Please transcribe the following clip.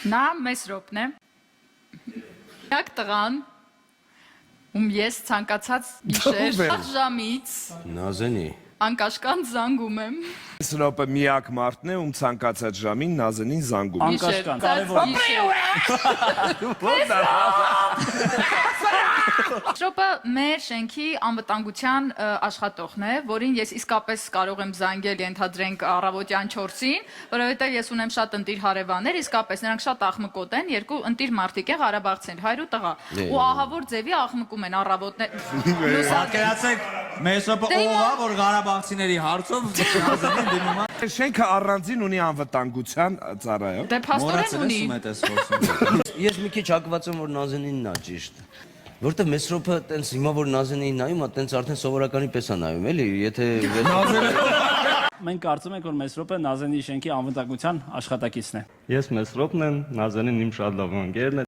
Նա Մեսրոպն է։ Միակ տղան, ում ես ցանկացած գիշեր ժամից Նազենի։ անկաշկանդ զանգում եմ։ Սրոպը միակ մարդն է, ում ցանկացած ժամին Նազենին զանգում է։ Անկաշկանդ, Սրոպը մեր շենքի անվտանգության աշխատողն է, որին ես իսկապես կարող եմ զանգել ենթադրենք առավոտյան 4-ին, որովհետև ես ունեմ շատ ընտիր հարևաններ, իսկապես նրանք շատ աղմկոտ են, երկու ընտիր մարդիկ են Ղարաբաղցին, հայր ու տղա։ Ու ահավոր ձևի աղմկում են առավոտներ։ Պատկերացեք, Մեսրոպը ով է, որ Ղարաբաղցիների հարցով Նազենին դնում է։ Շենքը առանձին ունի անվտանգության ծառայող։ Դե փաստորեն ունի։ Ես մի քիչ հակված եմ, որ Նազենինն է ճիշտ։ Որտեւ Մեսրոպը տենց հիմա որ Նազենին նայում է, տենց արդեն սովորականի պես է նայում, էլի, եթե Մենք կարծում ենք, որ Մեսրոպը Նազենի շենքի անվտանգության աշխատակիցն է։ Ես Մեսրոպն եմ, Նազենին իմ շատ լավ ընկերն է։